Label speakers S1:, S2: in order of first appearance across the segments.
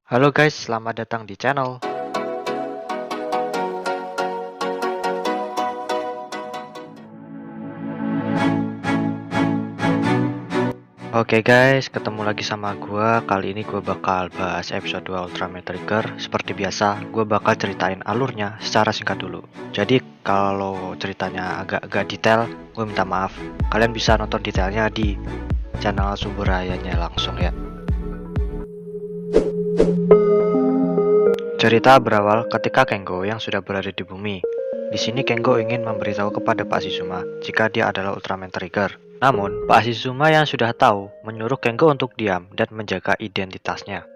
S1: Halo guys, selamat datang di channel. Oke guys, ketemu lagi sama gua. Kali ini gua bakal bahas episode 2 Ultraman Trigger. Seperti biasa, gua bakal ceritain alurnya secara singkat dulu. Jadi kalau ceritanya agak detail, gue minta maaf. Kalian bisa nonton detailnya di channel Sumber Rayanya langsung ya. Cerita berawal ketika Kengo yang sudah berada di bumi. Di sini Kengo ingin memberitahu kepada Pak Shizuma jika dia adalah Ultraman Trigger. Namun, Pak Shizuma yang sudah tahu menyuruh Kengo untuk diam dan menjaga identitasnya.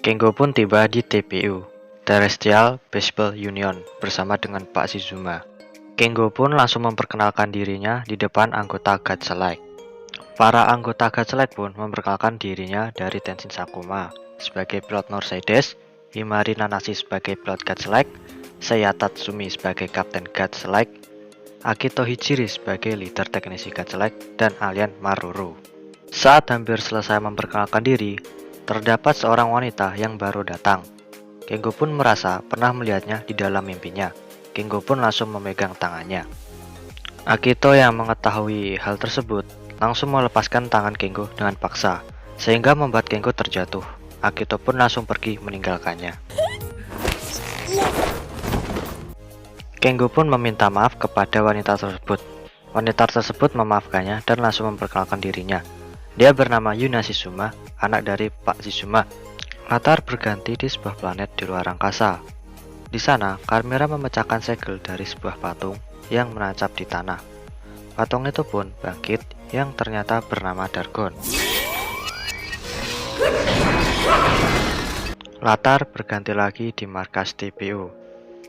S1: Kengo pun tiba di TPU, Terrestrial Baseball Union, bersama dengan Pak Shizuma. Kengo pun langsung memperkenalkan dirinya di depan anggota God Select. Para anggota God Select pun memperkenalkan dirinya dari Tenshin Sakuma sebagai pilot Mercedes, Himari Nanashi sebagai pilot God Select, Seiya Tatsumi sebagai Kapten God Select, Akito Hijiri sebagai leader teknisi God Select, dan alien Maruru. Saat hampir selesai memperkenalkan diri, terdapat seorang wanita yang baru datang. Kengo pun merasa pernah melihatnya di dalam mimpinya. Kengo pun langsung memegang tangannya. Akito yang mengetahui hal tersebut langsung melepaskan tangan Kengo dengan paksa, sehingga membuat Kengo terjatuh. Akito pun langsung pergi meninggalkannya. Kengo pun meminta maaf kepada wanita tersebut. Wanita tersebut memaafkannya dan langsung memperkenalkan dirinya. Dia bernama Yuna Shizuma, anak dari Pak Shizuma. Latar berganti di sebuah planet di luar angkasa. Di sana, Chimera memecahkan segel dari sebuah patung yang menancap di tanah. Patung itu pun bangkit yang ternyata bernama Dargon. Latar berganti lagi di markas TPU.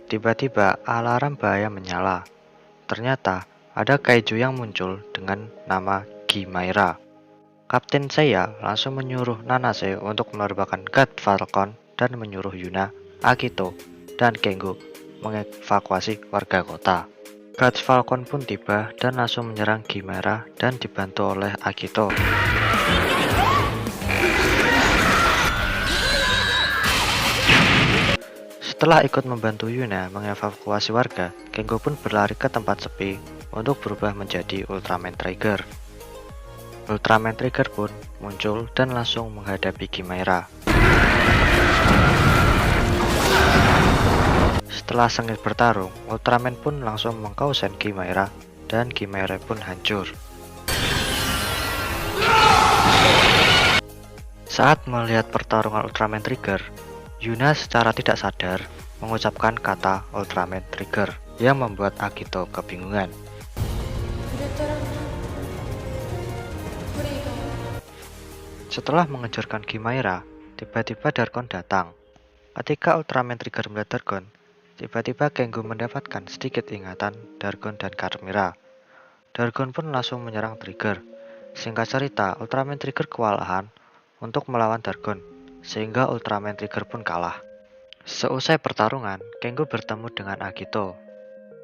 S1: Tiba-tiba alarm bahaya menyala. Ternyata ada kaiju yang muncul dengan nama Gimaira. Kapten Seiya langsung menyuruh Nanase untuk menerbangkan God Falcon dan menyuruh Yuna, Akito, dan Kengo mengevakuasi warga kota. God Falcon pun tiba dan langsung menyerang Gimaira dan dibantu oleh Akito. Setelah ikut membantu Yuna mengevakuasi warga, Kengo pun berlari ke tempat sepi untuk berubah menjadi Ultraman Trigger. Ultraman Trigger pun muncul dan langsung menghadapi Gimaira. Setelah sengit bertarung, Ultraman pun langsung mengkausen Gimaira dan Gimaira pun hancur. Saat melihat pertarungan Ultraman Trigger, Yuna secara tidak sadar mengucapkan kata Ultraman Trigger yang membuat Akito kebingungan. Setelah mengejarkan Gimaira, tiba-tiba Dargon datang. Ketika Ultraman Trigger melihat Dargon, tiba-tiba Kengo mendapatkan sedikit ingatan Dargon dan Chimera. Dargon pun langsung menyerang Trigger. Singkat cerita, Ultraman Trigger kewalahan untuk melawan Dargon, sehingga Ultraman Trigger pun kalah. Seusai pertarungan, Kengo bertemu dengan Akito.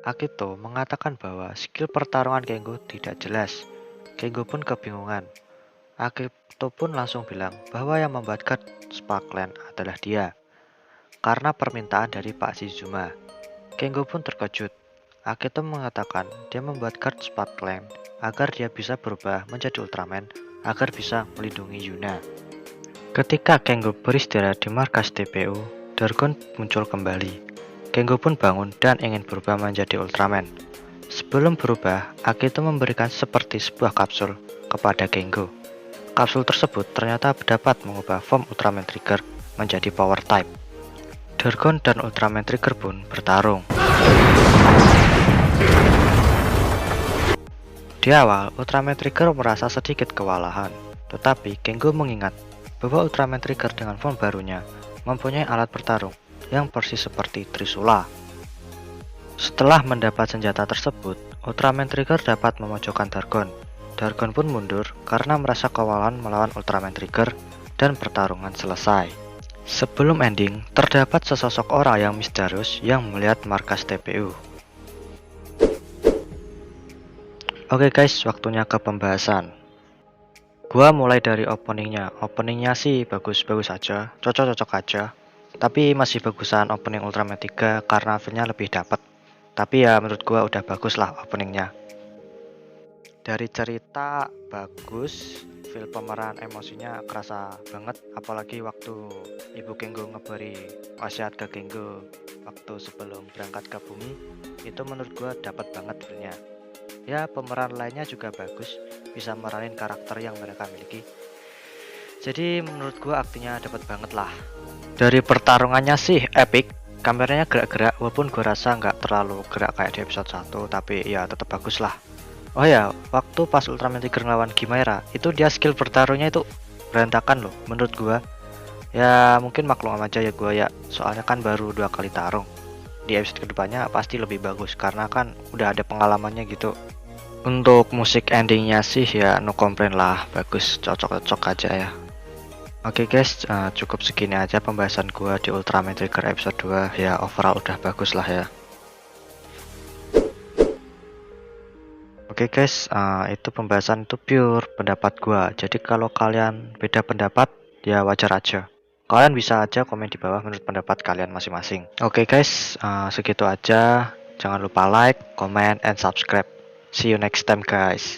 S1: Akito mengatakan bahwa skill pertarungan Kengo tidak jelas. Kengo pun kebingungan. Akito pun langsung bilang bahwa yang membuat God Sparkland adalah dia, karena permintaan dari Pak Shizuma. Kengo pun terkejut. Akito mengatakan dia membuat God Sparkland agar dia bisa berubah menjadi Ultraman, agar bisa melindungi Yuna. Ketika Kengo beristirahat di markas TPU, Dargon muncul kembali. Kengo pun bangun dan ingin berubah menjadi Ultraman. Sebelum berubah, Akito memberikan seperti sebuah kapsul kepada Kengo. Kapsul tersebut ternyata dapat mengubah form Ultraman Trigger menjadi Power Type. Dargon dan Ultraman Trigger pun bertarung. Di awal, Ultraman Trigger merasa sedikit kewalahan, tetapi Kengo mengingat bahwa Ultraman Trigger dengan form barunya mempunyai alat bertarung yang persis seperti Trisula. Setelah mendapat senjata tersebut, Ultraman Trigger dapat memojokkan Dargon. Dargon pun mundur karena merasa kewalahan melawan Ultraman Trigger dan pertarungan selesai. Sebelum ending, terdapat sesosok orang yang misterius yang melihat markas TPU. Oke guys, waktunya ke pembahasan. Gua mulai dari openingnya. Openingnya sih bagus-bagus aja, cocok-cocok aja. Tapi masih bagusan opening Ultraman 3 karena feel-nya lebih dapet. Tapi ya menurut gua udah bagus lah openingnya. Dari cerita bagus, feel pemeran emosinya kerasa banget. Apalagi waktu Ibu Kenggo ngeberi wasiat ke Kenggo waktu sebelum berangkat ke bumi. Itu menurut gua dapat banget feel-nya. Ya pemeran lainnya juga bagus, bisa meranin karakter yang mereka miliki. Jadi menurut gua aktingnya dapat banget lah. Dari pertarungannya sih epic, kameranya gerak-gerak walaupun gua rasa nggak terlalu gerak kayak di episode 1, tapi ya tetap bagus lah. Oh ya, waktu pas Ultraman Tiger ngelawan Gimaira, itu dia skill bertarungnya itu berantakan loh menurut gua. Ya mungkin maklum aja ya gua ya, soalnya kan baru 2 kali tarung. Di episode kedepannya pasti lebih bagus karena kan udah ada pengalamannya gitu. Untuk musik endingnya sih ya no complain lah, bagus, cocok-cocok aja ya. Oke guys, cukup segini aja pembahasan gua di Ultraman Trigger episode 2. Ya overall udah bagus lah ya. Oke guys, itu pembahasan itu pure pendapat gua. Jadi kalau kalian beda pendapat, ya wajar aja. Kalian bisa aja komen di bawah menurut pendapat kalian masing-masing. Oke guys, segitu aja. Jangan lupa like, comment, and subscribe. See you next time guys.